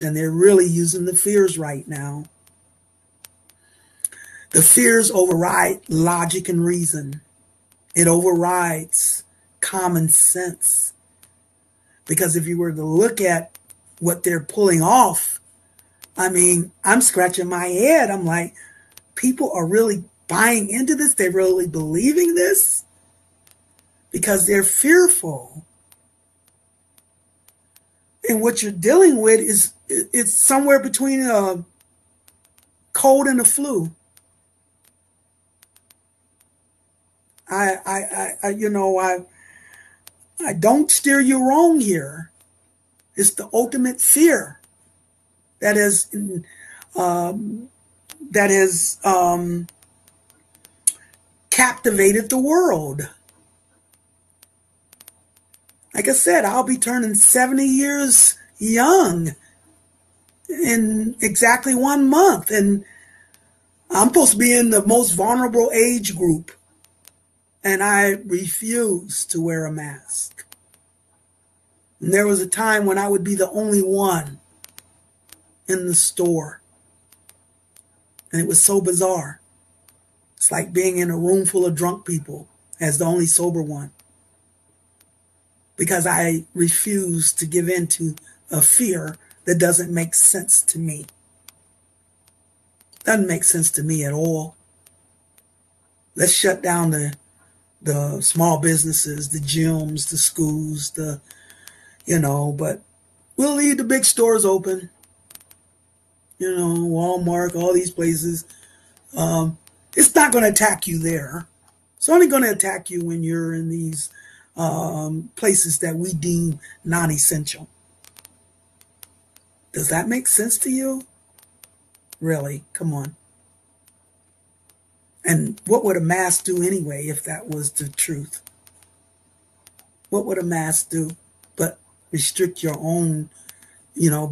And they're really using the fears right now. The fears override logic and reason. It overrides common sense. Because if you were to look at what they're pulling off, I mean, I'm scratching my head. I'm like, people are really buying into this. They're really believing this because they're fearful. And what you're dealing with is it's somewhere between a cold and a flu. I don't steer you wrong here. It's the ultimate fear that has captivated the world. Like I said, I'll be turning 70 years young in exactly 1 month, and I'm supposed to be in the most vulnerable age group, and I refuse to wear a mask. And there was a time when I would be the only one in the store, and it was so bizarre. It's like being in a room full of drunk people as the only sober one, because I refuse to give in to a fear that doesn't make sense to me. Doesn't make sense to me at all. Let's shut down the small businesses, the gyms, the schools, but we'll leave the big stores open. Walmart, all these places. It's not going to attack you there. It's only going to attack you when you're in these places that we deem non-essential. Does that make sense to you? Really? Come on. And what would a mask do anyway if that was the truth? What would a mask do but restrict your own,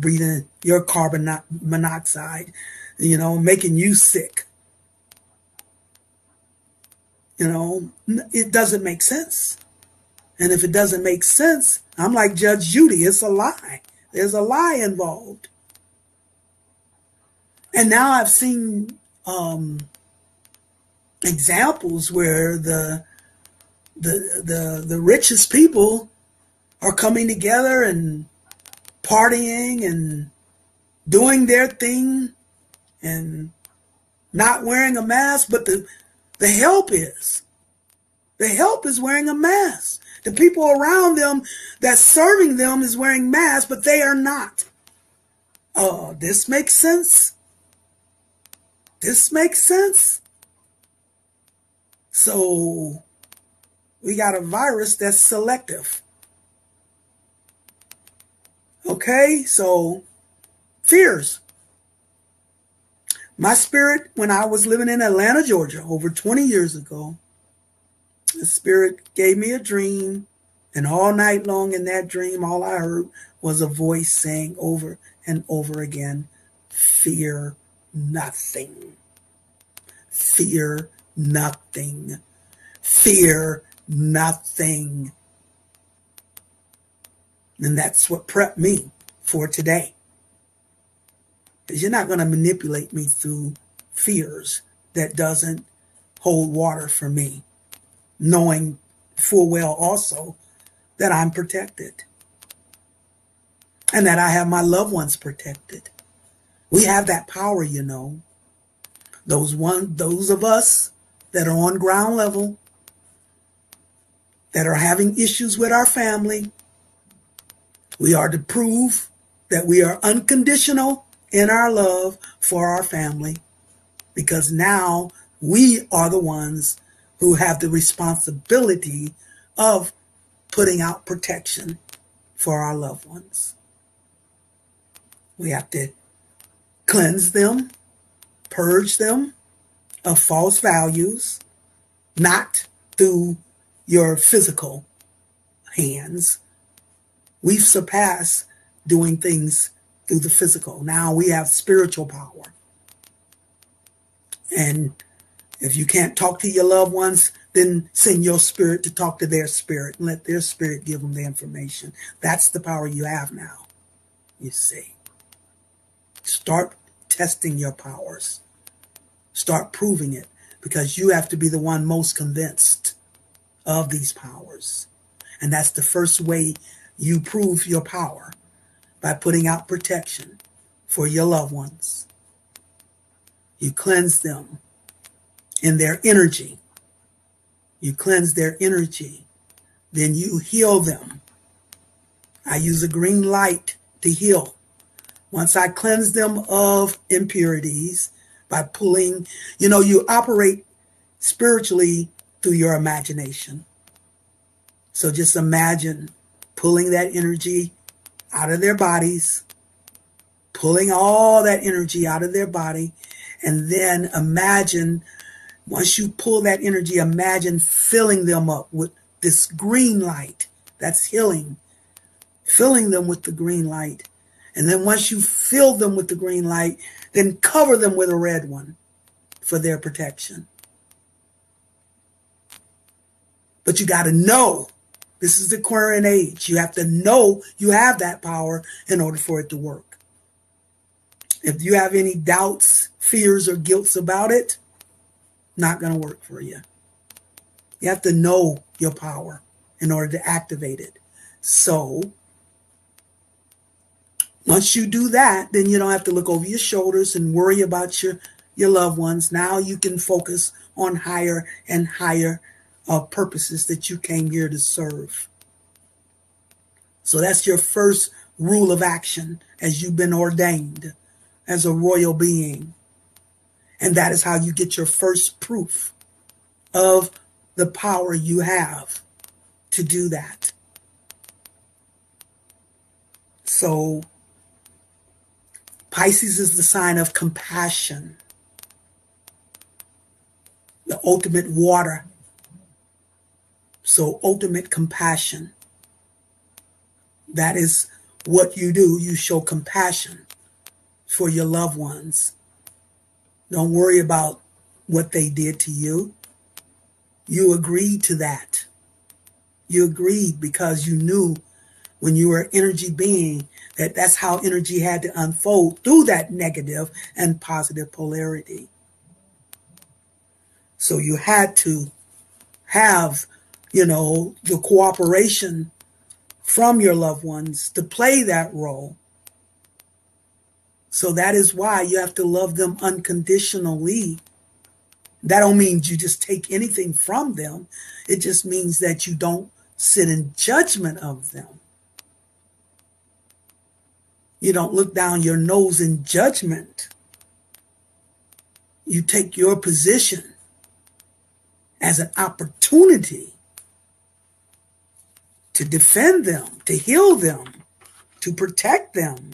breathing your carbon monoxide, making you sick? It doesn't make sense. And if it doesn't make sense, I'm like Judge Judy. It's a lie. There's a lie involved. And now I've seen examples where the richest people are coming together and partying and doing their thing and not wearing a mask, but the help is wearing a mask. The people around them that's serving them is wearing masks, but they are not. Oh, this makes sense? This makes sense? So we got a virus that's selective. Okay, so fears. My spirit, when I was living in Atlanta, Georgia, over 20 years ago, the spirit gave me a dream, and all night long in that dream, all I heard was a voice saying over and over again, fear nothing. Fear nothing. Fear nothing. And that's what prepped me for today. Because you're not going to manipulate me through fears that doesn't hold water for me, knowing full well also that I'm protected and that I have my loved ones protected. We have that power, Those of us that are on ground level, that are having issues with our family, we are to prove that we are unconditional in our love for our family, because now we are the ones who have the responsibility of putting out protection for our loved ones. We have to cleanse them, purge them of false values, not through your physical hands. We've surpassed doing things through the physical. Now we have spiritual power. And if you can't talk to your loved ones, then send your spirit to talk to their spirit and let their spirit give them the information. That's the power you have now, you see. Start testing your powers. Start proving it, because you have to be the one most convinced of these powers. And that's the first way you prove your power, by putting out protection for your loved ones. You cleanse them in their energy. You cleanse their energy. Then you heal them. I use a green light to heal. Once I cleanse them of impurities by pulling, you operate spiritually through your imagination. So just imagine pulling that energy out of their bodies, pulling all that energy out of their body, and then imagine, once you pull that energy, imagine filling them up with this green light. That's healing. Filling them with the green light. And then once you fill them with the green light, then cover them with a red one for their protection. But you got to know, this is the current age. You have to know you have that power in order for it to work. If you have any doubts, fears, or guilts about it, not going to work for you. You have to know your power in order to activate it. So once you do that, then you don't have to look over your shoulders and worry about your loved ones. Now you can focus on higher and higher purposes that you came here to serve. So that's your first rule of action as you've been ordained as a royal being. And that is how you get your first proof of the power you have to do that. So Pisces is the sign of compassion, the ultimate water. So ultimate compassion. That is what you do. You show compassion for your loved ones. Don't worry about what they did to you. You agreed to that. You agreed because you knew when you were an energy being that that's how energy had to unfold through that negative and positive polarity. So you had to have, the cooperation from your loved ones to play that role. So that is why you have to love them unconditionally. That don't mean you just take anything from them. It just means that you don't sit in judgment of them. You don't look down your nose in judgment. You take your position as an opportunity to defend them, to heal them, to protect them.